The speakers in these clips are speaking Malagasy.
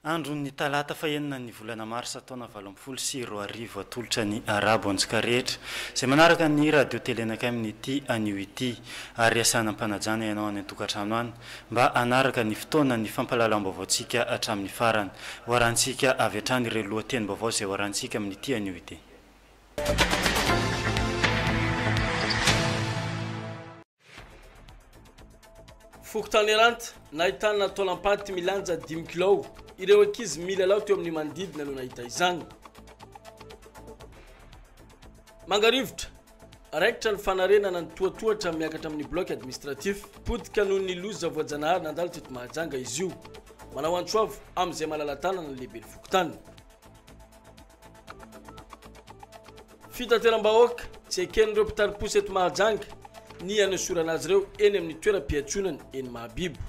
Andro ny talata fahenina ny volana marsa taona 2024 atolotra ny arabo antsika rehetra izay manaraka ny radio telenaka amin'ity anio ity ary asana mpanajana ianao any an-tokantrano any mba anaraka ny fotoana ny fampahalalam-baovaontsika hatramin'ny farany hoarantsika avy hatrany ireo lohatenim-baovao izay hoarantsika amin'ity anio ity. Fokotany ranta nahitana taolampaty milanja 10 kg ireo ankizy milalao teo amin'ny manodidina no nahita izany. Mangarivotra raikitra ny fanarenana ny toatoatra miakatra amin'ny bloc administratif potika noho ny loza voajanahary nandalo teto Mahajanga izy io manao antsoavo amin'izay malalatanana lehibe ny fokotany. Fitateram-bahoaka tsy eken'ireo mpitariposy eto Mahajanga ny anesorana azy ireo eny amin'ny toeram-piatsonany eny Mahabibo.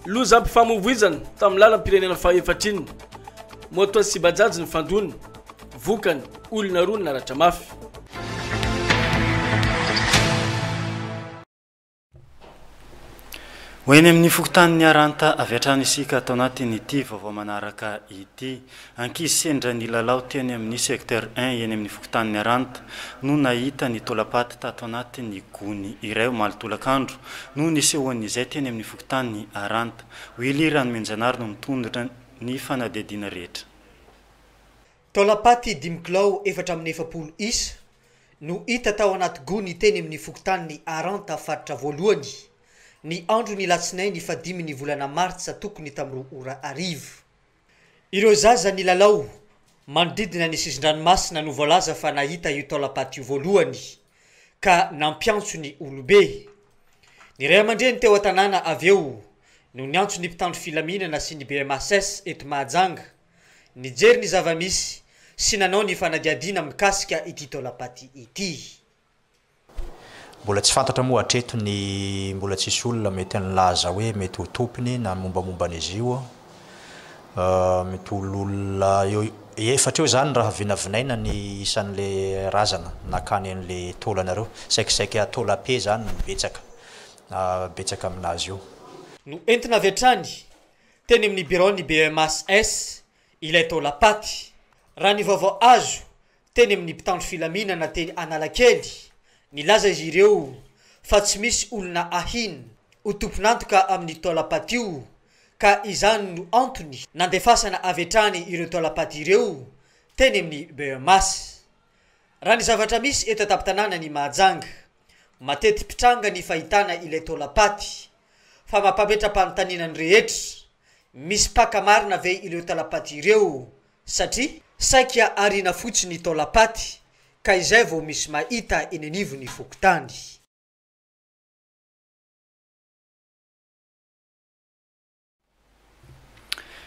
Loza ampifamoivoizana tamin'ny lalam-pirenena fahefatriny moto sy bajaji ny fandona vokany olona roa naratra mafy. Hoeny amin'ny fokontany ny aranta avy hatrany isika atao anatin'ity vaovao manaraka ity. Ankizy sendra ny lalao teny amin'ny secteur 1 eny amin'ny fokontany ny aranta no nahita ny taolapaty tato anatin'ny gony iray malitolakandro no nisehoan'izay teny amin'ny fokontany ny aranta. Hoilirany Menjanary no mitondra ny fanadihadiana rehetra. Taolapaty 10 kg 440 isa no hita tao anaty gony teny amin'ny fokontany ny aranta faritra voalohany. Ny andro ny latsinainy fa 5 ny volana martsa tokony tamin'ny ora arivo. Ireo zaza ny lalao manodidina ny sisin-dranomasina no voalaza fa nahita io taolapaty io voalohany ka nampiantso ny olobe. Ny ray aman-dreny teo an-tanàna avy eo no niantso ny mpitandro filaminana sy ny BMSS eto Mahajanga nijery ny zava-misy sy nanao ny fanadihadiana mikasika ity taolapaty ity. Mbola tsy fantatra moa hatreto ny mbola tsisy olona mety an'laza hoe mety ho tompony na mombamomban'izy io mety olona eo efatra eo zany raha vinavinaina ny isan'le razana nakany an'le taolanareo saikisaiky taolape zany betsaka aminazy io. No entina avy hatrany teny amin'ny bureau ny BMSS ilay taolapaty raha ny vaovao azo teny amin'ny mpitandro filaminana teny Analakely nilaza izy ireo fa tsy misy olona ahiny ho tomponantoka amin'ny taolapaty io ka izany no antony nandefasana avy hatrany ireo taolapaty ireo teny amin'ny BMS. Raha ny zavatra misy eto an-tampon-tanàna ny Mahajanga matety pitranga ny fahitana ilay taolapaty fa mampametra-panotaninany rehetra misy paka marina ve ireo taolapaty ireo satria saika arina fotsiny taolapaty ka izay vao misy mahita eny anivony fokotany.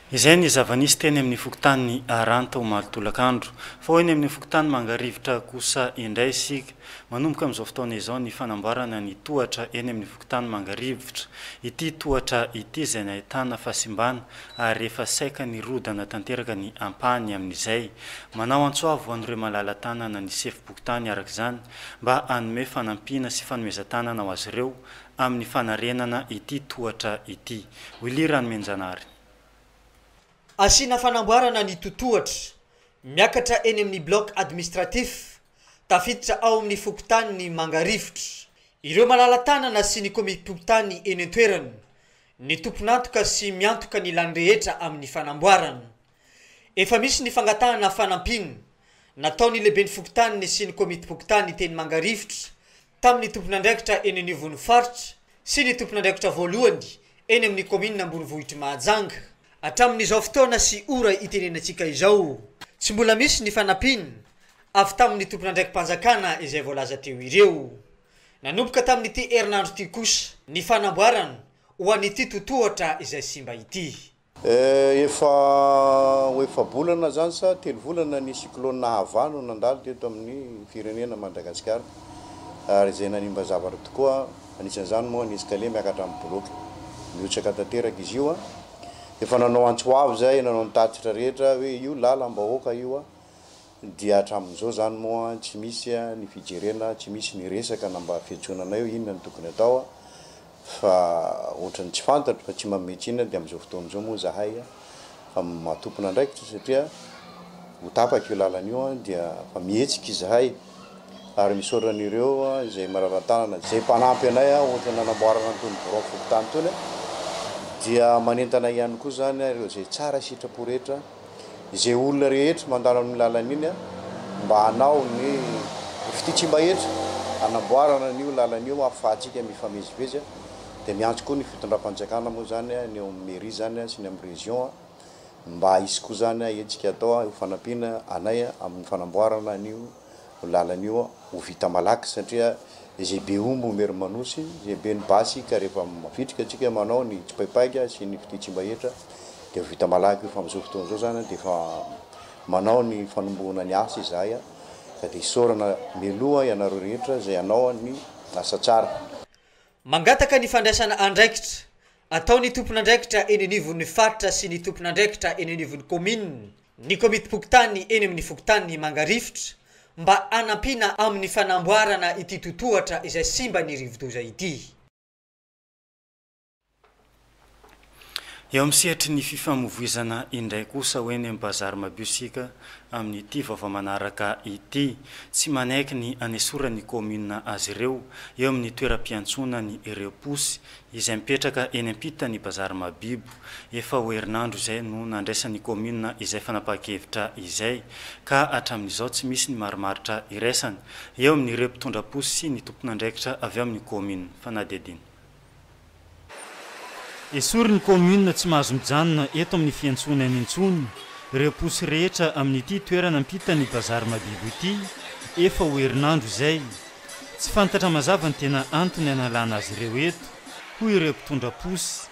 Izay ny zava-nisy teny amin'ny fokotany ny aranta ho malitolakandro fa eny amin'ny fokotany mangarivotra kosa indray isika manomboka amin'izao fotoana izao ny fanamboarana ny tohatra eny amin'ny fokotany mangarivotra. Ity tohatra ity izay nahitana fahasimbana ary efa saika ny rodana tanteraka ny ampahany amin'izay manao antsoavo an'ireo malala-tanana ny sefim-pokotany araka izany mba hanome fanampiana sy fanomezan-tanana ho azy ireo amin'ny fanarenana ity tohatra ity. Hoilirany Menjanary. Asina fanamboarana ny totohatra miakatra eny amin'ny bloc administratif tafiditra ao amin'ny fokotany ny mangarivotra. Ireo malala-tanana sy ny komiti-pokotany eny an-toerany ny tomponantoka sy miantoka ny lany rehetra amin'ny fanamboarana. Efa misy ny fangatahana fanampina nataony lehibe ny fokotany sy ny komiti-pokotany teny mangarivotra tamin'ny tompon'andraikitra eny anivon'ny faritra sy ny tompon'andraikitra voalohany eny amin'ny komina Ambonivohitra Mahajanga. Hatramin'izao fotoana sy ora itenenantsika izao tsy mbola misy ny fanampina avy tamin'ny tompon'andraiki-panjakana izay voalaza teo ireo. Nanomboka tamin'ity herinandro ity kosa ny fanamboarana ho an'ity totohatra izay simba ity. Efa bolana zany sa 3 volana ny cyclone Havano nandalo teto amin'ny firenena Madagasikara ary izay nanimba zavatra tokoa anisan'izany moa ny escalier miakatra amin'ny bloc miotsaka tanteraka izy io efa nanao antsoavo zay nanao nitatitra rehetra hoe io lalam-bahoaka io dia hatramin'izao zany moa tsy misy ny fijerena tsy misy ny resaka namba fiantsonana io inona ny tokony atao fa ohatrany tsy fantatro fa tsy mametrina dia am'izao fotoan'izao moa zahay fa matompona ndraikitra satria ho tapaka io lalana io dia fa mihetsika izahay ary misaoran'ireo izay marara-tanana zay mpanampy anay ohatra nanamboarana tony borao fokotany tony dia manentana ihany koa zany ireo zay tsara sitrapo rehetra izay olona rehetra mandalo amin'ny lalana iny mba hanao ny fititsimba hetra anamboarana n'io lalana io ahafahantsika mifamezivezy dia miantso koa ny fitondram-panjakana moa zany ny eo amin'ny mairie zany sy ny amin'ny région mba isy koa zany etsika atao io fanampiana anay amin'ny fanamboarana an'io lalana io ho vita malaky satria izay be ombo mery manosy izay be ny basy ka rehefa mafitrika atsika manao ny tsipaipaika sy ny fititsimba hetra dia vita malaky io fa amin'izao fotoan'izao zany dia fa manao ny fanombohana ny asa izahay ka dia isaorana mialoha ianareo rehetra zay anao ny asa tsara. Mangataka ny fandraisana andraikitra ataony tompon'andraikitra eny anivon'ny faritra sy ny tompon'andraikitra eny anivon'ny commune ny komity pokotany eny amin'ny fokotany Mangarifitra mba anampiana amin'ny fanamboarana ity totohatra izay simba ny rivodoza ity. Eo am'sehatra ny fifamoivoizana indray kosa hoe ny bazary mabiosika amin'ity vaovao manaraka ity tsy manaiky ny anesora ny commune azy ireo eo amin'ny toeram-piantsonany ireo posy izay mipetraka eny ampita ny bazary mabibo efa ho herinandro izay no nandraisan'ny commune izay fanapakevitra izay ka hatramin'izao tsy misy ny marimaritra iraisany eo amin'ireo mpitondra posy sy ny tompon'andraikitra avy eo amin'ny commune fanadedina. Esory ny commune tsy mahazo mijanona eto amin'ny fiantsonany intsony ireo posy rehetra amin'ity toerana ampita ny bazary mabibo ity efa ho herinandro izay tsy fantatra mazava ny tena antony analana azy ireo eto hoy ireo mpitondra posy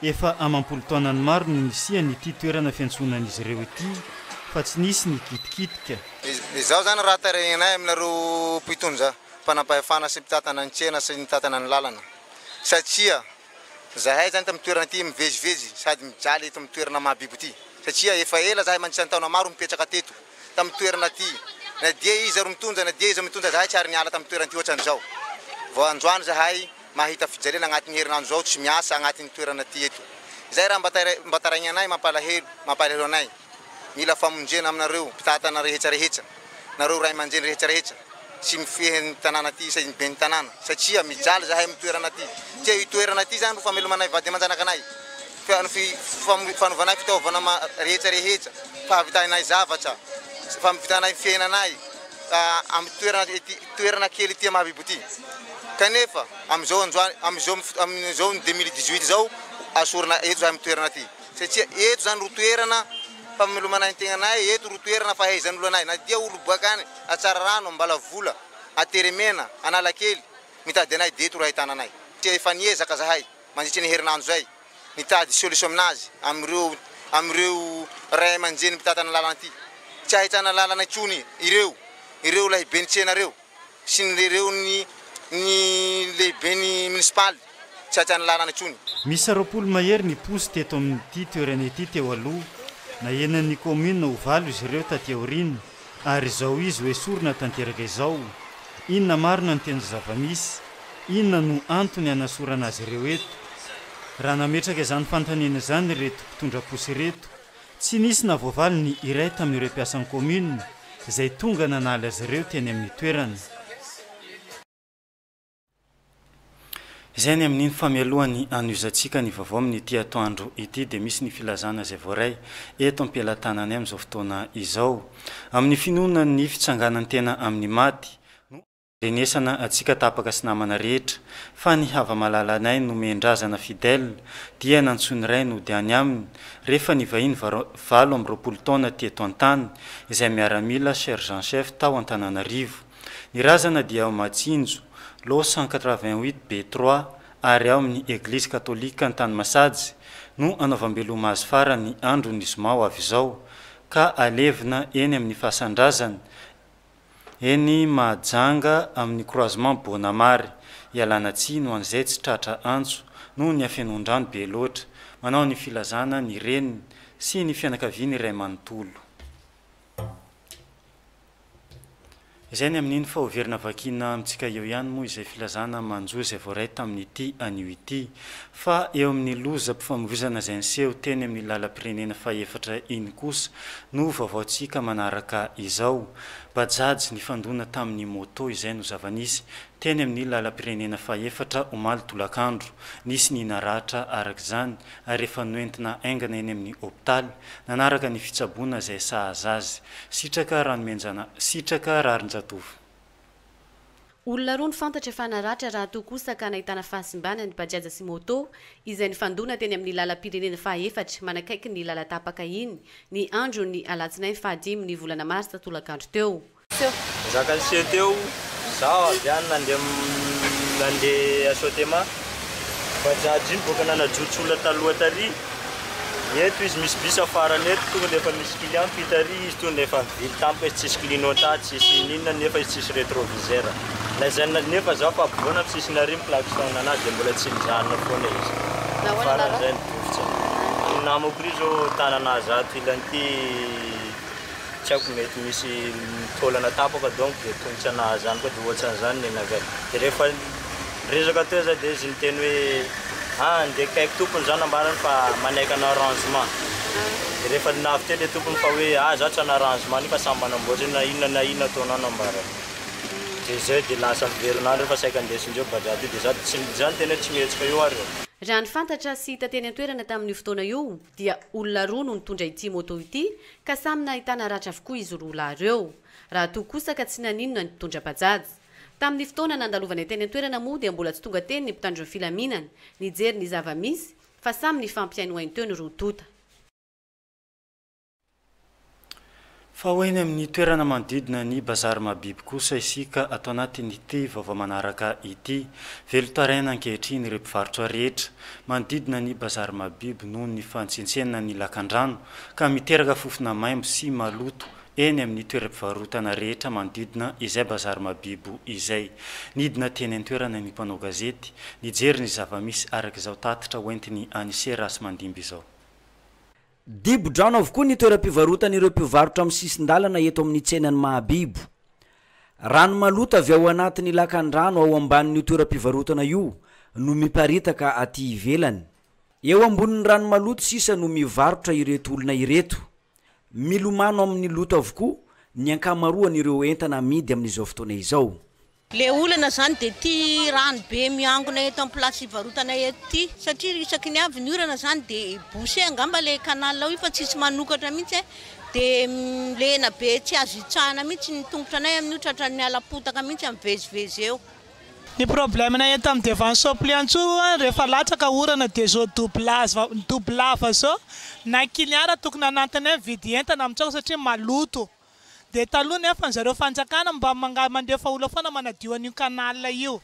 efa amampolo taonany maro no nisiany ity toerana fiantsonan'izy ireo ity fa tsy nisy ny kitikitika. Izao zany raha tarehinay aminareo mpitondra fanampahefana sy mpitatana ny tsena sy mitatana ny lalana satria zahay zany tamin'ny toerana ity mivezivezy sady mijaly eto amin'ny toerana mahabibo ity satria efa ela zahay mandritran'ny taona maro mipetraka teto tamin'ny toerana ity na dia izy ro mitondra na dia izy mitondra zahay tsy ary niala tamin'ny toerana ity ohatran'izao vao androany zahay mahita fijalena agnatin'ny herinandro zao tsy miasa agnatin'ny toerana ity eto zay raha mba taraigny anay mampalahelo anay mila famonjena aminareo mpitatana rehetrarehetra nareo ray aman-dreny rehetrarehetra sy mifehy tanàna ty sy be ny tanàna satria mijaly zahay amin'ny toerana ty tia io toerana ty zany famelomanay vady aman-janaka anay fanovanay fitaovana rehetrarehetra fahavitanay zavatra fahavitanay fiainanay amin'ny toerana kely ty mahabibo ty kanefa amizao 2018 zao asorana eto zahay amin'ny toerana ty satria eto zany ro toerana famelomanay tegnanay eto ro toerana fahaizan'olo anay na dia olo bakany atsara rano mbala vola ateremena analakely mitady anay deto ro ahitananay efa niezaka zahay mandritry ny herinandro zay mitady solution aminazy amireo ray aman-dreny mitatana lalana ty tsy ahitana lalana tsony ireo lehibe ny tsenareo sy ireo ny lehibe ny munisipaly tsy ahitana lalana tsony. Misy 20 mahery ny posy teto amin'ity toerana ity teo aloha na enan'ny commune ho valo izy ireo taty aorina ary izao izy hoe sorona tanteraka izao inona marina ny tena zava-misy inona no antony anasorana azy ireo eto raha nametraka izany fantaniana izany reto mpitondra posy reto tsy nisy na voavaly ny iray tamin'ireo mpiasan'ny commune izay tonga nanaly azy ireo teny amin'ny toerana. Izay ny amin'iny famialohany anoizantsika ny vaovao amin'ity atoandro ity dia misy ny filazana izay voaray eto am-pialantanany amin'izao fotoana izao amin'ny finoana ny fitsanganany tena amin'ny maty renesana atsika tapaka sy namana rehetra fa ny hava-malalanay no mendrazana fidèle dia nantsony ray no dia any aminy rehefa ny vahiny 20 taona teto an-tany izay miaramila sergent chef tao Antananarivo ny razana dia ao Matsinjo lo 188B3 ary ao amin'ny Église catholique Antany Masajy no anaovam-beloma azy farany andro ny zoma ho avy izao ka alevina eny amin'ny fahasandrazany eny Mahajanga amin'ny croisement Bonamary ialana tsi no an'izay tsy tratra antso no ny afenondrano be loatra manao ny filazana ny reniny sy ny fianakaviany iray manontolo. izay ny amin'iny fa overina vakina amintsika eo ihany moa izay filazana manjo izay voaray tamin'ity anio ity fa eo amin'ny loza mpifamoizana izay niseho teny amin'ny lalam-pirenena faefatra iny kosa no vaovaontsika manaraka izao. Bajaj nifandona tamin'ny moto izay no zava-nisy teny amin'ny lalam-pirenena faefatra omaly tolakandro. Nisy ny naratra arak'izany ary rehefa noentina aingana eny amin'ny hopitaly nanaraka ny fitsaboana izay sahaza azy. Sitraka rarin-jatovy. Olona roa ny fantatra efa naratra raha toa kosa ka nahitana fahasimbana ny bajaja sy moto izay nifandona teny amin'ny lalam-pirenena faefatra manakaiky ny lalatapaka iny ny andro ny alatsinainy fahadimy ny volana marsa tolakandro teo. Zakany se teo zaho avy any nandeha asotema bajaja iny boka nanajotsola taloha tary eto izy misy bisa farany eto tonga defa misy client pitary izy tonga defa vily tampoka izy tsisy clignotant tsisy ninona nefa izy tsisy rétroviseur lazaina nefa zaho fa ampovoana tsisy narimy klaxon anazy dia mbola tsy mijanona foana izy faran'izay nitovitra namako ry zao tanana zato ilan'ity tsy haiko mety misy tolana tapaka donc dia tongotra anazy any koa dia ohatran'izany ny navay dia rehefa resaka teo zay dia izy niteny hoe ndeha kaiky tompony zany ambarany fa manaiky ana arrangement dia rehefa navy teo le tompony fa hoe zaho tsy ana arrangement ny fa samy manamboatra na inona ataonao ambarany dia zay dia lasa miverina rehefa saika andesindreo bajady dia zany tena tsy mihetsika eo ary raha ny fantatra sy hita teny an-toerana tamin'io fotoana io dia olona roa no nitondra ity moto ity ka samy nahitana ratra avokoa izy roa ireo raha toa kosa ka tsy naninona nitondra bajaja. Tamin'ny fotoana nandalovana teny an-toerana moa dia mbola tsy tonga teny ny mpitandro ny filaminana nijery ny zava-misy fa samy ny fampiaino ainy teo ny rotota. Fa hoeny amin'ny toerana manodidina ny bazary mabiby kosa isika atao anatin'ity vaovao manaraka ity velotaraina ankehitriny ireo mpivarotra rehetra manodidina ny bazary mabiby noho ny fantsintsenina ny lakan-drano ka miteraka fofona maimbo sy maloto eny amin'ny toeram-pivarotana rehetra manodidina izay bazary mabibo izay. Nidina teny an-toerana ny mpanao gazety nijery ny zava-misy arak'izao tatitra hoentiny Anise Rasy Mandimby izao. Dibo-drano avokoa ny toeram-pivarotana ireo mpivarotra amin'ny sisin-dalana eto amin'ny tsenany Mahabibo. Rano maloto avy ao anatin'ny lakan-drano ao ambanin'io toeram-pivarotana io no miparitaka aty ivelany. Eo ambonin'ny rano maloto sisa no mivarotra ireto olona ireto. Milomano amin'ny loto avokoa ny ankamaroan'ireo entana amidy amin'izao fotoana izao. Le olana zany dia tia rano be miangona eto amin'ny plasy ivarotana eto ty satria isaky ny avy ny orana zany dia bouché angamba le canal io fa tsisy manokatra mihitsy dia lena be tsy azo itsahana mihitsy ny tongotra anay amin'ny tratran'ny alapotaka mihitsy mivezivezy eo. Ny problème eto amin'ny devant sopli antso rehefa latsaka orana dia zao doublava zao na kiliara tokony anatiny vidy entana amintsao satria maloto. Dia taloha nefa zareo fanjakana mba mandefa olona foana manadio an'io canal io.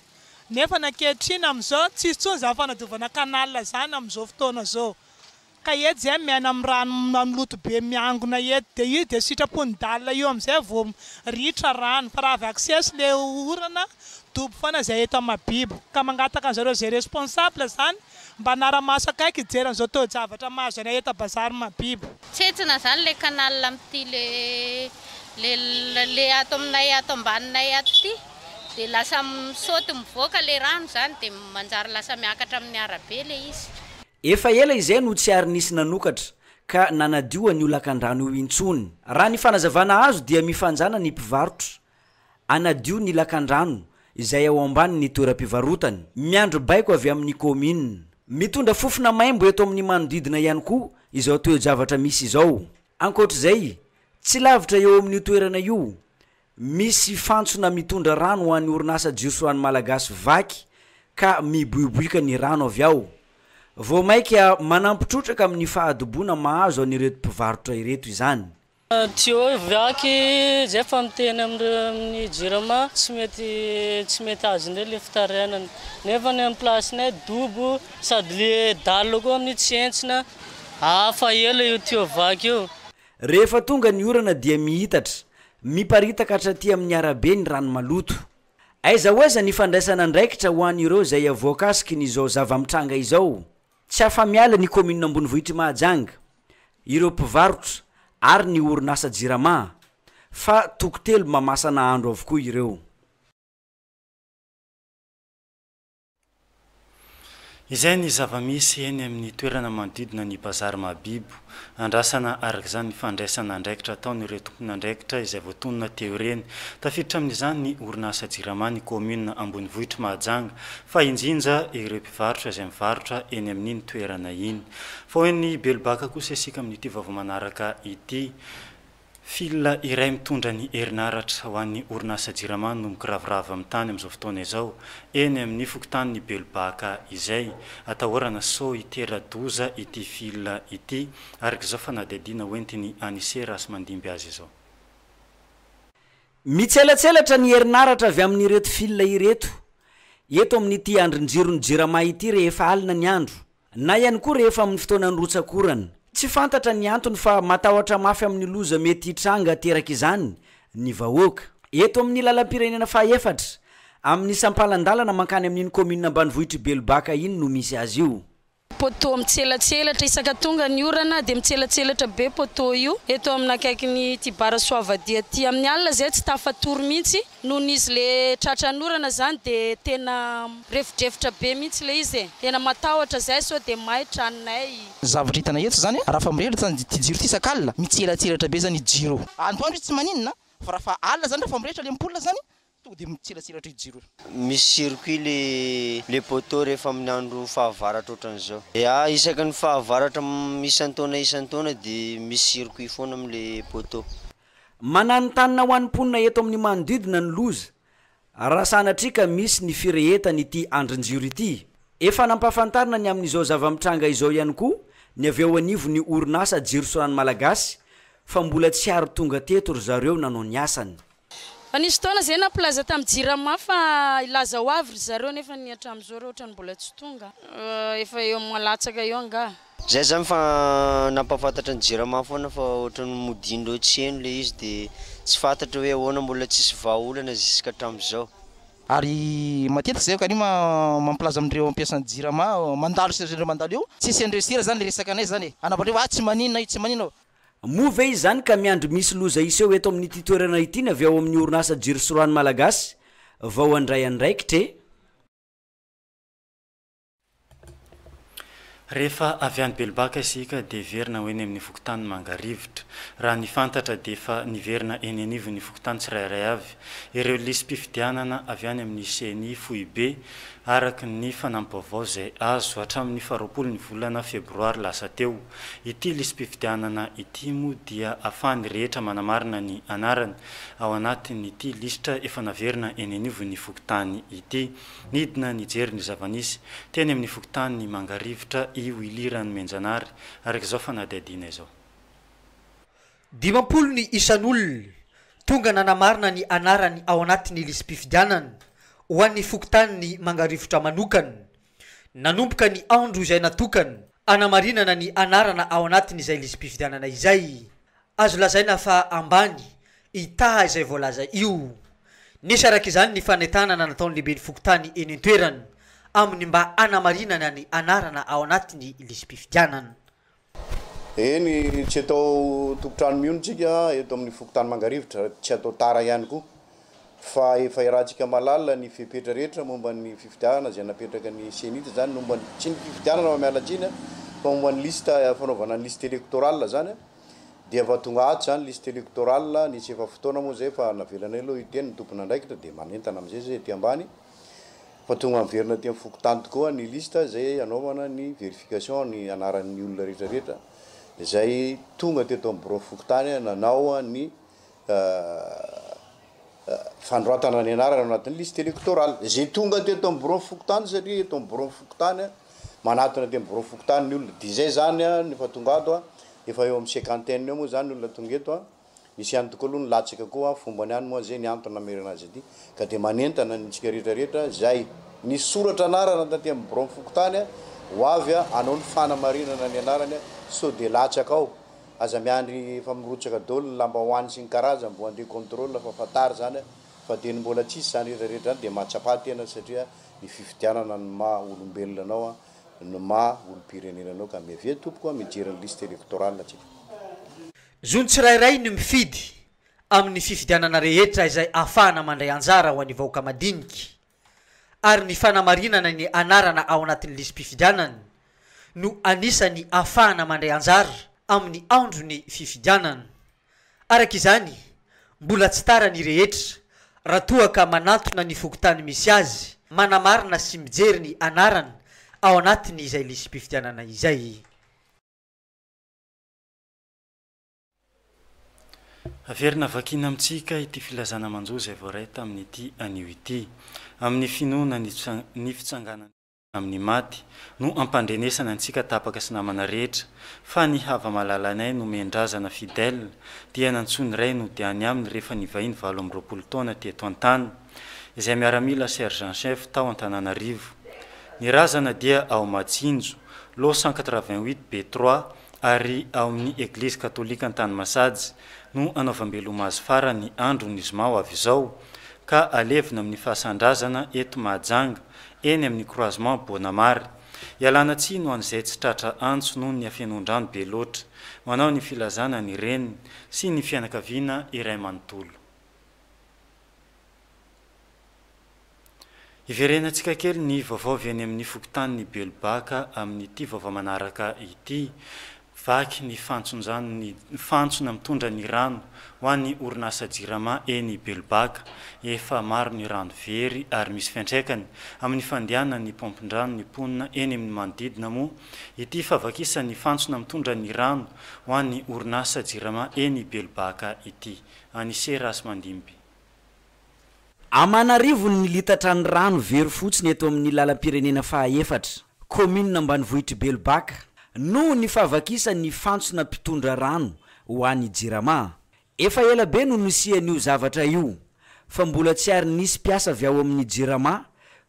Nefa nakehitriny amin'izao tsisy tsony za fanadiovana canal zany amin'izao fotoana zao. Ka eto zay miaina amin'ny rano amin'ny loto be miangona eto dia io dia sitrapony dalina io amin'izay vao ritra rano fa raha avy accès le orana dobo foana zay eto Mahabibo ka mangataka an'zareo zay responsable zany mba nara-masaka aiky ijeran'izao toe-javatra mahazo anay eto bazary Mahabibo. Tsetsina zany le canal amin'ity le ato aminay ato ambaninay ato ty dia lasa misaoty mivoaka le rano zany dia manjary lasa miakatra amin'ny arabe le izy. Efa ela izay no tsy ary nisy nanokatra ka nanadio an'io lakan-drano io intsony. Raha ny fanazavana azo dia mifanjana ny mpivarotra anadio ny lakan-drano izay ao ambanin'ny toeram-pivarotany miandro baiko avy amin'ny commune. Mitondra fofona maimbo eto amin'ny manodidina ihany koa izao toe-javatra misy izao. Ankoatr'izay tsy lavitra eo amin'ny toerana io misy fantsona mitondra rano ho an'ny orinasa Jirosoany Malagasy vaky ka miboiboika ny rano avy ao. Vao maika manampitrotraka amin'ny fahadoboana mahazo an'ireto mpivarotra ireto izany. Tio vaky zay fa miteny amin'ny jirama tsy mety azon'ireo le fitarainana nefa ny amin'ny plasinay dobo sady le dalo koa amin'ny tsy entsina hafa ela io tio vaky io. Rehefa tonga ny orana dia mihitatra miparitaka hatraty amin'ny arabe ny rano maloto. Aiza hoaiza ny fandraisana andraikitra ho an'ireo izay avoakasiky n'izao zava-mitranga izao. Tsy afa-miala ny commune Ambonivohitra Mahajanga, ireo mpivarotra ary ny orinasa Jirama fa tokotelo mamasana andro avokoa ireo. Izay ny zava-misy eny amin'ny toerana manodidina ny bazary Mahabibo, andrasana araka izany ny fandraisana andraikitra ataon'ireo tompona andraikitra izay voatonona teo ireny. Tafiditra amin'izany ny orinasa jirama ny commune Ambonivohitra Mahajanga, fa indrindra ireo mpivarotra izay mivarotra eny amin'iny toerana iny. Fa ny Belobaka kosa isika amin'ity vavao manaraka ity. Fila iray mitondra ny herinaratra ho an'ny orinasa jirama no mikiravirava amin'ny tany amin'izao fotoana izao eny amin'ny fokontany Belobaka izay atahorana so itera-doza ity fila ity araka izao fanadihadiana hoentiny Anise Rasy mandimby azy izao. Mitselatselatra ny herinaratra avy amin'ireto fila ireto eto amin'ity andron-jiron'ny jirama ity rehefa alina ny andro na ihany koa rehefa amin'ny fotoanany rotsakorana. Tsy fantatra ny antony fa matahotra mafy amin'ny loza mety hitranga teraka izany ny vahoaka. Eto amin'ny lalam-pirenena fahaefatra amin'ny sampalan-dalana mankany amin'iny commune Ambanivohitra Belobaka iny no misy azy io. Poto mitselatselatra isaka tonga ny orana dia mitselatselatra be poto io eto amin'ny akaikin'ny Tibara Soavadia ty amin'ny alina zay tsy tafatory mihitsy noho n'izy le tratran'orana zany dia tena revidrevitra be mihitsy le izy tena matahotra zay so dia mahay tranonay. Zavatra hitana eto zany raha fa mirehitra zany ty jiro ty sakalina mitselatselatra be zany jiro. Antoandro tsy maninona fa raha fa alina zany raha fa mirehitra le ampola zany tonga dia mitselatselatra jiro. Misy circuit le poteau rehefa amin'ny andro fahavaratra ohatran'izao. Ya isaky ny fahavaratra isan-taona dia misy circuit foana amin'le poteau. Mananontany ho an'ny mponina eto amin'ny manodidina ny loza. Raha sanatrika misy ny firehetany ity andron-jiro ity. Efa nampahafantarina ny amin'izao zava-mitranga izao ihany koa ny avy ao anivo ny orinasa jiro sorany malagasy fa mbola tsy ary tonga teto ry zareo nanao ny asany. Nisy taona zay naplaza tamin'ny jirama fa ilaza ho avy ry zareo nefa ny hatramin'izao reo ohatrany mbola tsy tonga. Efa eo malatsaka eo anga. Zay zany fa nampafantatra ny jirama foana fa ohatrany modindro tseno le izy dia tsy fantatra hoe ahoana mbola tsisy vahaolana ziska hatramin'izao. Ary matetika zay kany mampilaza amin'ireo ampiasan'ny jirama mandalo sirandreo mandalo eo tsisy andresira zany le resaka anay zany anapatreo tsy maninona tsy maninona. Move izy zany ka miandro misy loza iseho eto amin'ity toerana ity ny avy ao amin'ny orinasa jiro sorany malagasy vao andray andraikitra. Rehefa avy any Belobaka isika dia verina ho eny amin'ny fokontany Mangarivitra. Raha ny fantatra dia efa niverina eny anivo ny fokontany tsirairay avy. Ireo lisy mpifidianana avy any amin'ny CNI Foibe araka ny fanampavao izay azo hatramin'ny 20 volana febroary lasa teo. Ity lisy mpifidianana ity moa dia ahafahany rehetra manamarina ny anarany ao anatin'ity lisitra efa naverina eny anivo ny fokontany ity. Nidina nijery ny zava-nisy teny amin'ny fokontany Mangarivitra io ilirany Menjanary araka izao fanadihadiana izao. 50 ny isan'olona tonga nanamarina ny anarany ao anatin'ny lisy mpifidianana ho an'ny fokontany Mangarivitra manokana. Nanomboka ny andro izay natokana anamarinana ny anarana ao anatin'izay lisy mpifidianana izay. Azo lazaina fa ambany itaha izay voalaza io. Nisy araka izany ny fanentanana nataon'ny lehibe ny fokontany eny an-toerana amin'ny mba anamarinana ny anarana ao anatin'ny lisy mpifidianana. Eny tsy atao tompotrano mionitsika eto amin'ny fokontany Mangarivitra tsy atao tara ihany koa fa efa irahantsika malalina ny fipetra rehetra momba ny fifidianana izay napetraka ny senitra zany momba tsy ny fifidianana fa mialatsiny fa momba ny lista fanaovana ny liste électorale zany dia efa tonga ato zany liste électorale nisy efa fotoana moa zay fa navelana aloha iteny ny tompona andraikitra dia manentana amin'izay zay ty ambany fa tonga miverina ty amin'ny fokontany tokoa ny lista zay anaovana ny verification ny anaran'ny olona rehetrarehetra izay tonga teto amin'ny bureau fokontany nanao ny fandroatana ny anarana anatin'ny liste électorale zay tonga teto amin'ny bureau fokontany satria eto amin'ny bureau fokontany manatona ty amin'ny bureau fokontany ny olona dia zay zany nefa tonga ato efa eo amin'ny 50 eo moa zany olona tonga eto misy ihany tokoa aloha ny latsaka koa fombany ihany moa zay ny antony namerina azy ity ka dia manentana nytsika rehetrarehetra zay ny soratra anarana taty amin'ny bureau fokontany ho avy anao ny fanamarinana ny anarany so dia latsaka ao aza miandry efa mirotsaka daholo ny lamba hoany sy ny karaza mbo andeha contrôle fa fatary zany fa dia ny mbola tsisy zany rehetrarehetra zany dia mahatsapa tena satria ny fifidianana ny maha olombelona anao ny maha olom-pirenena anao ka miavia tompoko mijery ny liste électorale atsika. Zony tsirairay no mifidy amin'ny fifidianana rehetra izay ahafahana mandray anjara ho an'ny vahoaka madiniky ary ny fanamarinana ny anarana ao anatin'ny lisym-pifidianany no anisany ahafahana mandray anjara amin'ny andro ny fifidianana. Araka izany mbola tsy tara ny rehetra raha toa ka manatona ny fokotany misy azy manamarina sy mijery ny anarana ao anatiny izay lisym-pifidianana izay. Averina vakina amintsika ity filazana manjo izay voaray tamin'ity anio ity amin'ny finoana ny fitsanganana amin'ny maty no ampandrenesana antsika tapaka sy namana rehetra fa ny hava-malalanay no mendrazana fidèle dia nantsony ray no diany aminy rehefa nivahiny 7 taona teto an-tany izay miaramila sergent chef tao Antananarivo. Ny razana dia ao Matsinjo lo 188 B3 ary ao amin'ny Eglise Katolika Antanimasady no anaovambeloma azy fara ny andro ny zoma ho avy izao ka alevina amin'ny fahasandrazana eto Mahajanga eny amin'ny croisement Bonamary. Ialana tsi no an'izay tsy tratra antso noho ny afenondrano be loatra manao ny filazana ny reniny sy ny fianakaviana iray manontolo. Iverenantsika kely ny vaovao avy any amin'ny fokotany ny Belbaka amin'ity vaovao manaraka ity. Vaky ny fantsona mitondra ny rano ho an'ny orinasa Jirama eny Belbaka efa maro ny rano very ary misy fiantraikany amin'ny fandehanana ny pompin-drano ny ponina eny amin'ny manodidina moa ity favakisa ny fantsona mitondra ny rano ho an'ny orinasa Jirama eny Belbaka ity. Anise Rasmandimby. Amanarivo ny litatra ny rano very fotsiny eto amin'ny lalam-pirenena faha-efatra commune ambanivohitra Belbaka no ny favakisa ny fantsona mpitondra rano ho an'ny Jirama. Efa ela be no nisian'io zavatra io fa mbola tsy ary nisy piasa avy ao amin'ny Jirama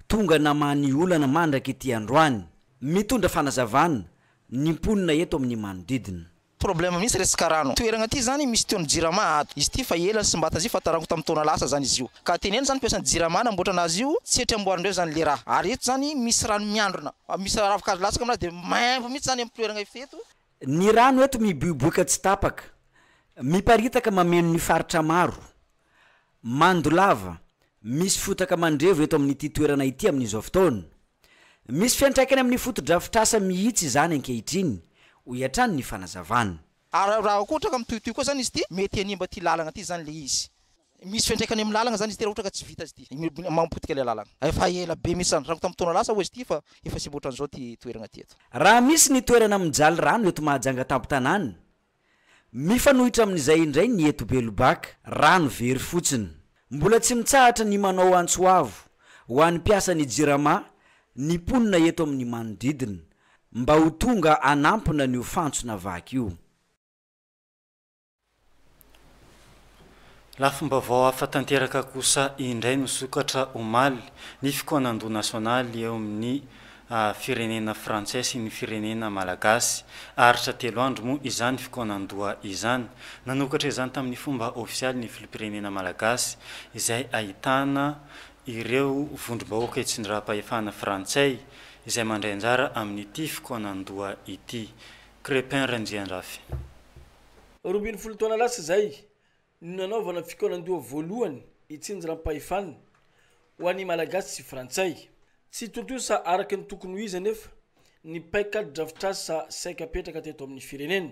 tonga namany olana mandraka ety androany mitondra fanazavana ny mponina eto amin'ny manodidina. Problème misy resaka rano. Toerana ty zany misy teo ny Jirama ato. Izy ty fa ela sy mbata zy fatarango tamin'ny taona lasa zany izy io. Ka teneny zany piasan'ny Jirama namboatra anazy io tsy etry amboarindreo zany le raha. Ary eto zany misy rano miandrona. Misy ravikazo latsaka aminazy de maimbo mihitsy zany amin'ny toerana ifeto. Ny rano eto miboiboika tsy tapaka. Miparitaka mameno ny faritra maro. Mandolava misy fotaka mandrevo eto amin'ity toerana ity amin'izao fotoana. Misy fiantraikany amin'ny foto-drafitrasa mihitsy zany ankehitriny. Uyatrany ny fanazavana. Raha ohatraka mitohitohy koa zany izy ty mety hanimba ty lalagna ty zany le izy. Misy fiantraikany amin'ny lalagna zany izy ty raha ohatra ka tsy vita izy ty. Mampotika le lalagna. Efa ela be misy zany raha tamin'ny taona lasa ho izy ty fa efa sy boatran'izao ty toerana ty eto. Raha misy ny toerana mijaly rano eto Mahajanga tampo-tanàna. Mifanohitra amin'izay indray ny eto Belbaka rano very fotsiny. Mbola tsy mitsahatra ny manao antsoavo ho an'ny piasan'ny Jirama ny mponina eto amin'ny manodidina. Mba ho tonga anampina ny fantsona vaky io. Lafim-baovao hafa tanteraka kosa indray no sokatra omaly ny fikoanan-doha nasionaly eo amin'ny firenena frantsay sy ny firenena malagasy. Aritra 3 andro moa izany fikoanan-doha izany. Nanokatra izany tamin'ny fomba ofisialy ny filopirenena malagasy izay ahitana ireo vondrom-bahoaka itsindrapa-efana frantsay izay mandray anjara amin'ity fikoanan-doha ity. Crépin Randriandrafy. 20 taona lasa zay nanaovana fikoanan-doha voalohany itsindrapa-efana ho an'ny malagasy sy frantsay. Tsy totosa araka ny tokony ho izy anefa ny paikady drafitrasa saika petraka teto amin'ny firenena.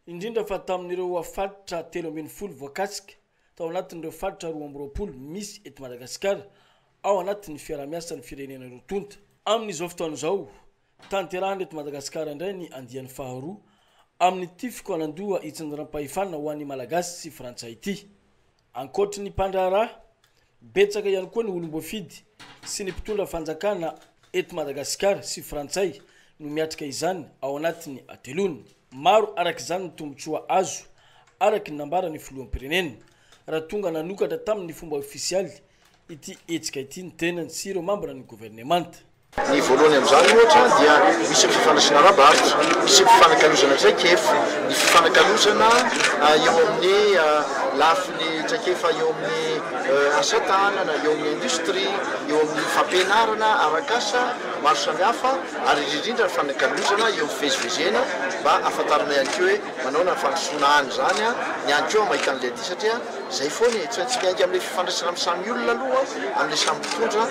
Indrindra fa tamin'ireo afatitra 13 voakasika tao anatin'ireo fatitra 12 misy eto Madagasikara ao anatin'ny fiaramiasan'ny firenena rotonta. Amin'izao fotoana izao tanterahana eto Madagasikara indray ny andiany faharoa amin'ity fikoanan-doha itsindrapa-efana ho an'ny malagasy sy frantsay ity. Ankoatry ny mpandraharaha betsaka ihany koa ny olom-boafidy sy ny mpitondra fanjakana eto Madagasikara sy frantsay no miatrika izany ao anatin'ny atelony. Maro araka izany ny tombotsoa azo araka ny nambarany filoham-pirenena raha tonga nanokatra tamin'ny fomba ofisialy ity hetsika ity ny tenany sy ireo mambra ny gouvernemanta. Ny voalohany amin'izany ohatra dia misy fifandraisana ara-barotra, misy fifanankalozana zay kefy, ny fifanankalozana eo amin'ny lafiny traikefa eo amin'ny asatanana eo amin'ny industrie eo amin'ny fampianarana arakasa maro samihafa ary indrindra ny fanakalozana eo fivezivezena mba afantarana ihany keo hoe manao na fandrosoana any zany a ny any keo mahita an'le ty satria zay foany tsy miainga amin'le fifandraisana amin'ny samy olona aloha amin'le samy mpitondra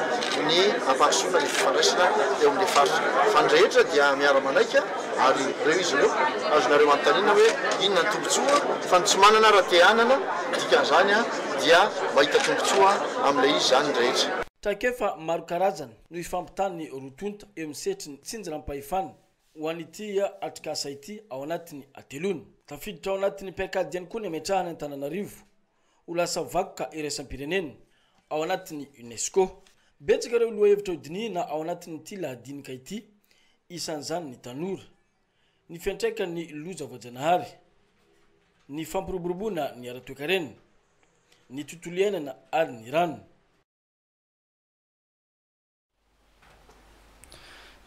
ny ampandrosoana le fifandraisana eo amin'le faritra fandrehetra dia miara-manaika ary reo izy ireo azonareo manontaniana hoe inona ny tombotsoa fa ny tsy manana raha te hanana dikan'izany a dia mahita tombotsoa amin'le izy zany rehetra traikefa maro karazana no ifampitany rotonta eo amin'ny setry ny tsinjirampahefana ho an'ity atrikasa ity ao anatin'ny atelony tafiditra ao anatin'ny piakadiany koa ny ametrahana ny Antananarivo ho lasa vakoka iraisam-pirenena ao anatin'ny UNESCO betsaka ireo lohahevitra hodinina ao anatin'ity lahadinika ity isan'izany ny tanora ny fiantraikany loza voajanahary ny fampiroboroboana ny ara-toekarenina ny tontolo iainana ary ny rano.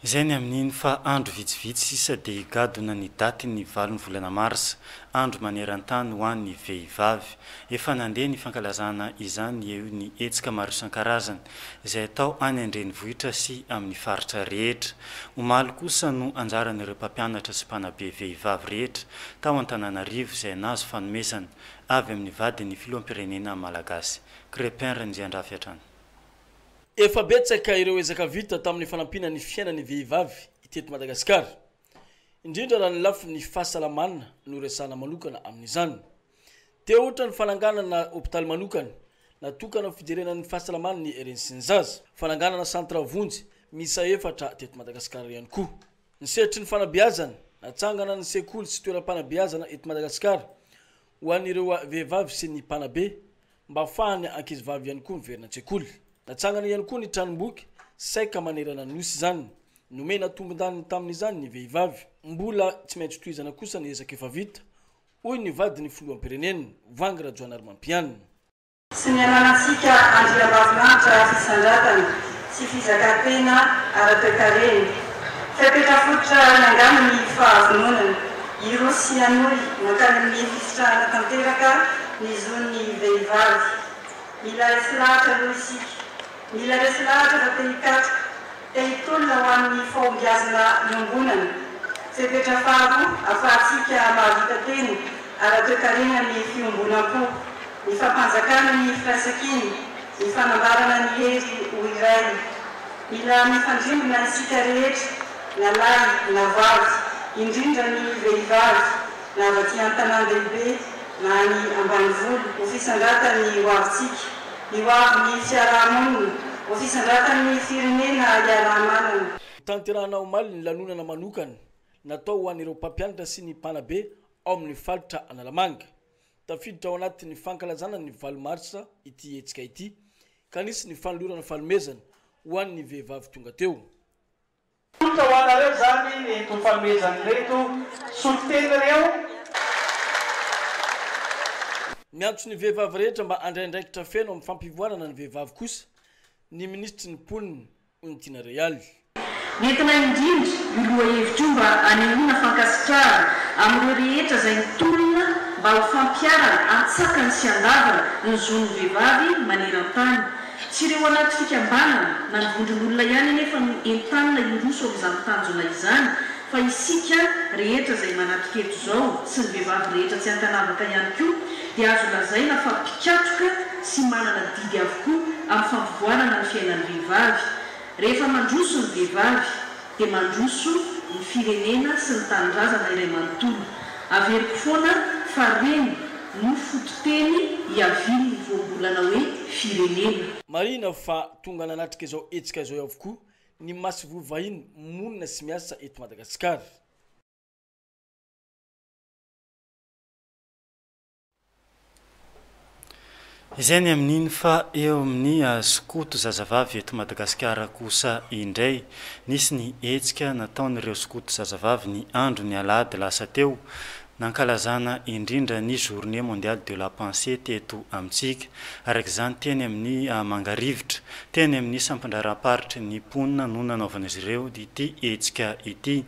Izay ny amin'iny fa andro vitsivitsy sisa dia higadona ny daty ny 9 volana Marsa, andro maneran-tany ho an'ny vehivavy. Efa nandeha ny fankalazana izany eo ny hetsika maro isan-karazany izay atao any an-drenivohitra sy amin'ny faritra rehetra. Omaly kosa no anjaran'ireo mpampianatra sy mpanabe vehivavy rehetra tao Antananarivo izay nazo fanomezana avy amin'ny vadiny filoham-pirenena malagasy. Crépin Renjiandrafy hatrany. Efa betsaka ireo ezaka vita tamin'ny fanampina ny fiainan'ny vehivavy iteto Madagasikara. Indrindra raha ny lafy ny fahasalamana no resana manokana amin'izany. Teo ohatra ny fananganana hôpitaly manokana natokana fijerenan'ny fahasalamana ny Rensinzaza, fananganana santra vonjy misa 4 teto Madagasikara ihany koa. Ny setry ny fanabeazana natsangana ny sekoly sy toeram-panabeazana eto Madagasikara ho an'ireo vehivavy sy ny mpanabe mba ahafahany ankizivavy ihany koa miverina an-tsekoly. Natsangana ihany koa ny tranomboky saika manerana nosy zany nomena tombon-daniny tamin'izany ny vehivavy mbola tsy maintsy tohizana kosa ny ezaka efa vita hoy ny vadiny filoham-pirenena Vangy Rajoanarymampianina. Sy ny ananantsika andriambavilanitra fisandrantana sy fizakam-pena ara-toekarena fepetra fototra nangano ny fahavononana ireo sy anory mankany amin'ny fisitrahana tanteraka ny zon'ny vehivavy. Mila resy lahatra aloha isika. Mila resy lahatra fa te-hikatroka, te-hitolona ho amin'ny fahombiazana iombonana. Fepetra faharoa ahafahantsika mahavita teny ara-toekarena ny fiombonam-po, ny fampanjakana ny firaisan-kiny, ny fanambarana ny hery ho iray. Mila mifandrimbona isika rehetra, na lahy na vavy, indrindra ny vehivavy, na avy aty an-tanan-dehibe na ny ambanivolo ho fisandratany ho avintsika. Ny hoavy ny fiarahamonina ho fisandratany firenena iarahamanana. Tanterahana omaly ny lanonana manokana natao ho an'ireo mpampianatra sy ny mpanabe ao amin'ny faritra Analamanga. Tafiditra ao anatin'ny fankalazana ny 9 Marsa ity hetsika ity ka nisy ny fanolorana fanomezana ho an'ny vehivavy tonga teo. Ho anareo zany eto fanomezana reto soliteny reo. Miantso ny vehivavy rehetra mba andraindraikitra feno amin'ny fampivoarana ny vehivavy kosa ny ministry ny poniny Ontina Real. Nentina indrindra io lohahevitra mba anehoana fankasitrahana amin'ireo rehetra izay mitolona mba ho fampiarana antsakany sy andavana ny zon'ny vehivavy maneran-tany. Tsy ireo anaty fikambanana na ny vondron'olona ihany nefa ny entanina iroso amin'izany tanjona izany fa isika rehetra izay manatrika eto izao sy ny vehivavy rehetra tsy ankanavaka ihany koa dia azo lazaina fa mpikatroka sy manana didy avokoa amin'ny fampivoarana ny fiainan'ny vehivavy. Rehefa mandroso ny vehivavy dia mandroso ny firenena sy ny tanindrazana iray manontolo. Averiko foana fa reny no fototeny hiaviny ny voambolana hoe firenena. Marina fa tonga nanatrika izao hetsika izao avokoa ny masivo vahiny monina sy miasa eto Madagasikara. Izay ny amin'iny fa eo amin'ny skoto zazavavy eto Madagasikara kosa indray nisy ny hetsika nataon'ireo skoto zazavavy ny andro ny alahady lasa teo nankalazana indrindra ny journée mondiale de la pensée teto amintsika araka izany teny amin'ny mangarivitra teny amin'ny sampandraraparitry ny mponina no nanaovana izy ireo ity hetsika ity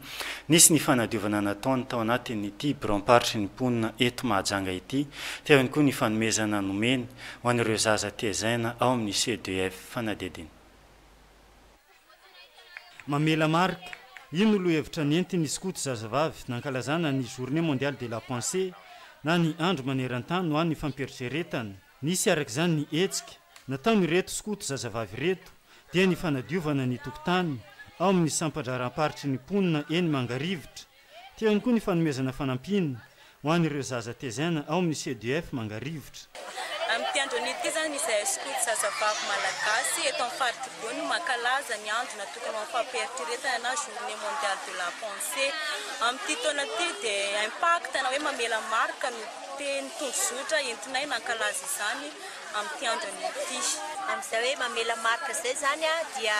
nisy ny fanadiovana nataony tao anatin'ity bramparitry ny mponina eto Mahajanga ity teo ihany koa ny fanomezana nomeny ho an'ireo zaza tezaina ao amin'ny CDF fanadidiny. Mamela marika ino lo hevitra nenty ny skoto zazavavy nankalazana ny journée mondiale de la pensée na ny andro maneran-tany no any fampieriseretana nisy araka izany ny hetsika natao ny reto skoto zazavavy reto dia ny fanadiovana ny tokotany ao amin'ny sampandraraparitry ny mponina eny Mangarivitra teo ihany koa ny fanomezana fanampina ho an'ireo zaza tezaina ao amin'ny CDF Mangarivitra. Amin'ny andron'ity zany izay skoto zazavavy malagasy eto amin'ny faritra Bony mankalaza ny andro natokana ho fampieriseretana na journée mondiale de la pensée. Amin'ity taona ity dia impact na hoe mamela marika no teny tonjotra entinay nankalaza izany amin'ity andron'ity. Amin'izay hoe mamela marika izay zany dia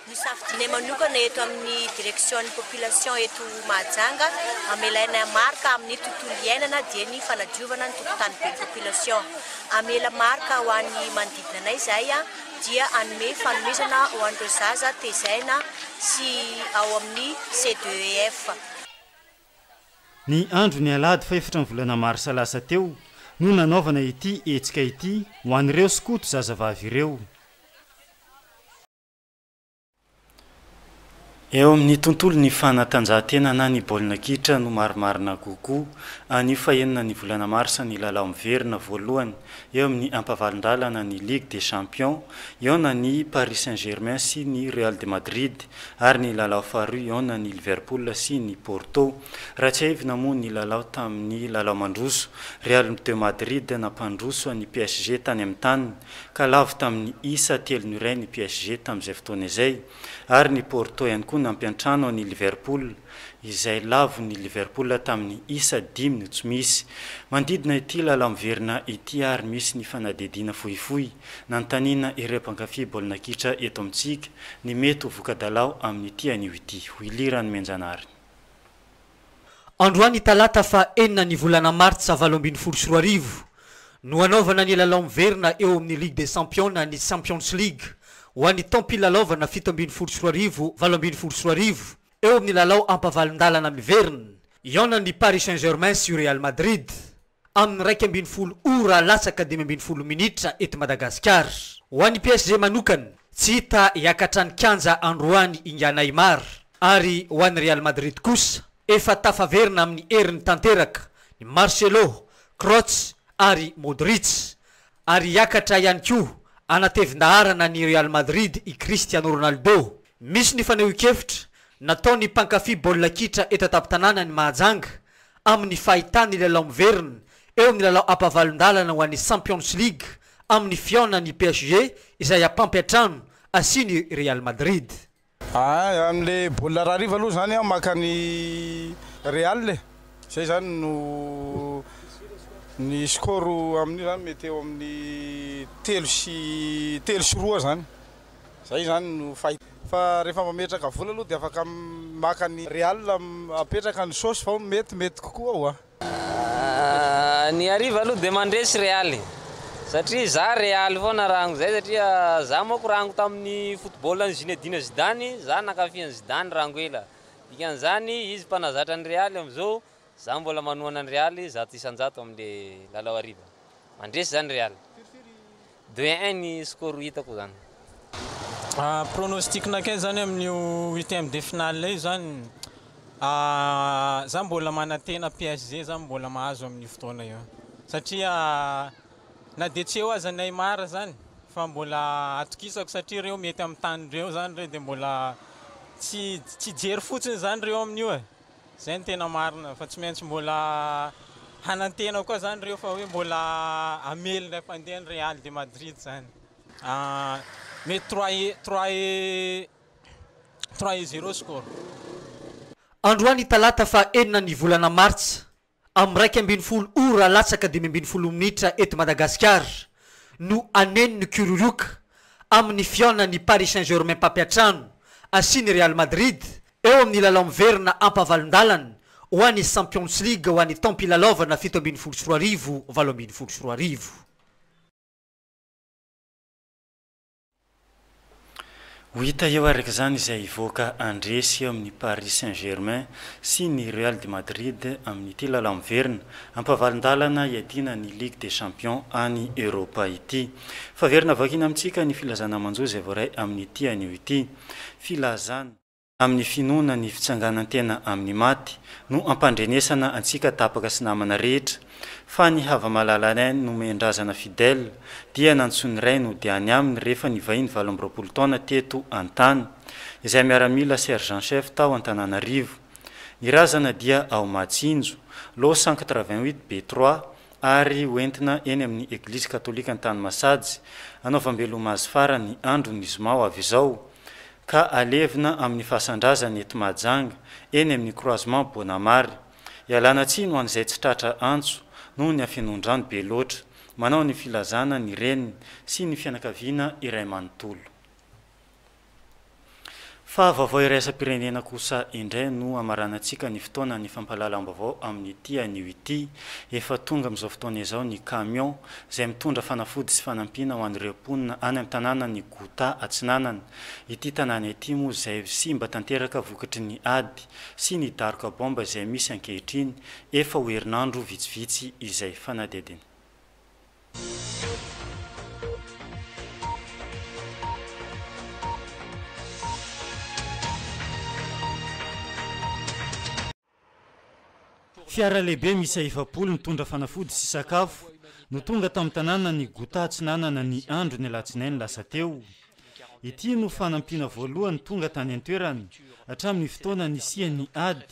nisafidinay manokana eto amin'ny direction population eto Mahajanga amelaina marika amin'ny tontolo iainana dia ny fanadiovana ny tokotany be population. Amela marika ho an'ny manodidina anay izay dia anome fanomezana ho an'ireo zaza tezaina sy ao amin'ny CDF. Ny andro ny alady fa efatra ny volana marsa lasa teo no nanaovana ity hetsika ity ho an'ireo skoto zazavavy ireo. Eo amin'ny tontolo ny fanatanjahantena na ny baolina kitra no marimarina kokoa anio fahenina ny volana marsa ny lalao miverina voalohany eo amin'ny ampavalindalana ny Ligue des Champions eo na ny Paris Saint-Germain sy ny Real de Madrid ary ny lalao faharoa eo na ny Liverpool sy ny Porto. Raha tsy haivina moa ny lalao tamin'ny lalao mandroso Real de Madrid nampandroso ny PSG tany amin'ny taniny ka lavo tamin'ny isa 3-0 ny PSG tamin'izay fotoana izay ary ny Porto ihany koa nampiantrano ny Liverpool izay lavo ny Liverpool tamin'ny isa 5 tsy misy. Mandidina ity lalao miverina ity ary misy ny fanadidina fohifohy nanontaniana ireo mpankafy baolina kitra eto amintsika ny mety ho voka-dalao amin'ny ity anio ity ho ilirany Menjanary. Androany talata fa 4 ny volana martsa 2024 no anaovana ny lalao miverina eo amin'ny Ligue des Champions na ny Champions League ho an'ny tampilalaovana 7 2024 eo amin'ny lalao ampavalindalana miverina iona ny Paris Saint-Germain sur Real Madrid amin'ny 12 ora latsaka 12 minitra eto Madagasikara. Ho an'ny PSG manokana tsy hita hiakatra ny kianja androany Inga Neymar ary ho an'ny Real Madrid kosa efa tafaverina amin'ny heriny tanteraka ny Marcelo, Kroos ary Modric ary hiakatra ihany koa anatevindaharana ny Real Madrid i Cristiano Ronaldo. Misy ny fanehoan-kevitra nataony mpankafy baolina kitra eto an-tampon-tanàna ny Mahajanga amin'ny fahitany lalao miverina eo amin'ny lalao ampavalindalana ho an'ny Champions League amin'ny fiona ny PSG izay ampampiatrano asiny Real Madrid. Amin'le baolina rariva aloha zany maka ny Real zay zany no ny score amin'ny zany mety eo amin'ny 3-2 zany. Zay zany no fahita. Fa rehefa mametraka vola aloha dia afaka maka ny Real apetraka ny sauce fa mety kokoa ny ariva aloha dia mandresy Real satria za Real foana rango zay satria za moko rango tamin'ny football ny Zinedine Zidane za nakafiany Zidane rango ela dikan'izany izy mpanazatra ny Real am'izao za mbola manohana ny Real 100% amin'le lalao ariva mandresy zany Real 2-1 ny score hitako zany. Pronostic nakay zany amin'io 8e de finale zany za mbola manatena PSG za mbola mahazo amin'ny fotoana io satria na dia tsy eo aza Neymar zany fa mbola atokisako satria reo mety amin'ny tanindreo zany reo dia mbola tsy jery fotsiny zany reo amin'io zay ny tena marina fa tsy maintsy mbola hanantena koa zany reo fa hoe mbola amelina mpandeha ny Real de Madrid zany. Mety 3-0 score. Androany talata fa 4 ny volana martsa amin'ny 12 ora latsaka 12 minitra eto Madagasikara no aneny ny Kuruluka amin'ny fiona ny Paris Saint-Germain mpampiatrano asiny Real Madrid eo amin'ny lalao miverina ampavalindalana ho an'ny Champions League ho an'ny tampilalaovana 7 20 ho hita eo araka zany izay ivoaka andresy amin'ny Paris Saint-Germain sy ny Real de Madrid amin'ny ty lalamiverina ampavalindalana iadina ny Ligue des Champions any Europa ity. Faverina vakina amintsika ny filazana manjozy voray amin'ny ty anio ity. Filazana amin'ny finoana ny fitsanganantena amin'ny maty no ampandrenesana antsika tapaka sy namana rehetra. Fa ny hava-malalaina no mendrazana fidèle dia nantsony ray no dia any aminy rehefa nivahiny 20 taona teto antany izay miaramila sergent chef tao Antananarivo. Ny razana dia ao Matsinjo lo 188B3 ary hoentina eny amin'ny Église catholique Antany Masady anaovam-belomazy farany andro ny zoma avy izao ka alevina amin'ny fahasandrazana eto Mahajanga eny amin'ny croisement Bonamary. Ialana tsi no an'izay tsy tratra antso no ny afenondrano be loatra manao ny filazana ny reniny sy ny fianakaviana iray manontolo. Fa vaovao iray asa-pirenena kosa indray no amaranantsika ny fotoana ny fampahalalam-baovao amin'ny ty anio ity. Efa tonga amin'izao fotoana izao ny camion izay mitondra fanafody sy fanampiana ho an'ireo mponina any amin'ny tanàna ny Gota Atsinanana. Ity tanàna ity moa izay simba tanteraka vokatry ny ady sy ny daroka bomba izay misy ankehitriny efa ho herinandro vitsivitsy izay fanadediny. Fiara lehibe misy 20 mitondra fanafody sy sakafo no tonga tamin'ny tanàna ny Gota Atsinanana ny andro ny alatsinainy lasa teo. Ity no fanampiana voalohany tonga tany an-toerany hatramin'ny fotoana nisian'ny ady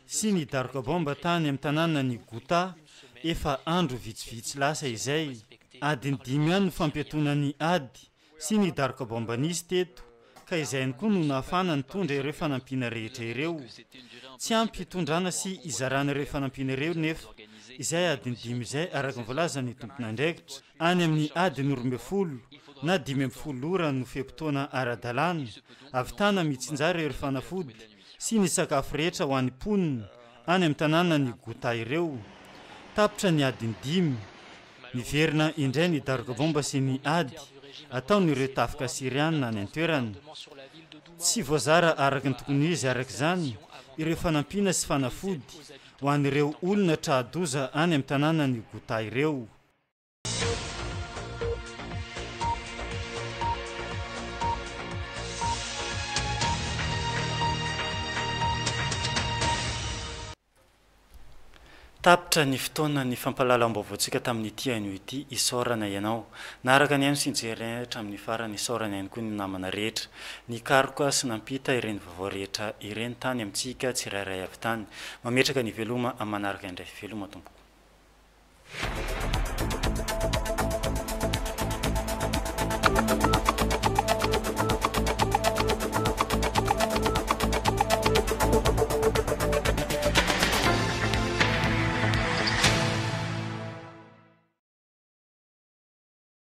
sy ny daroka bomba tany amin'ny tanàna ny Gota efa andro vitsivitsy lasa izay. Adiny 5 any no fampiatonany ady sy ny daroka bomba nisy teto ka izay ihany koa no nahafana nitondra ireo fanampiana rehetra ireo. Tsy ampy hitondrana sy izarana ireo fanampiana ireo nefa izay adiny 5 izay araka ny voalaza ny tompon'andraikitra any amin'ny adiny 12 na 15 ora no feam-potoana ara-dalàna avitana mitsinjara ireo fanafody sy ny sakafo rehetra ho an'ny mponina any amin'ny tanàna ny Gota ireo. Tapitra ny adiny 5 niverina indray ny daroka bomba sy ny ady ataon'ireo tafika siriana any an-toerana. Tsy voazara araka ny tokony izy araka izany ireo fanampiana sy fanafody ho an'ireo olona trahadoza any amin'ny tanàna ny Gota ireo. Tapitra ny fotoana ny fampahalalam-baovaontsika tamin'ny ty anio ity isaorana ianao. Naraka ny aino sinjery hatramin'ny farany isaorana ihany koa ny namana rehetra. Ny karoka sy nampita ireny vaovao rehetra ireny tany amintsika tsirairay avy tany. Mametraka ny veloma amin'ny manaraka indray veloma tompoko.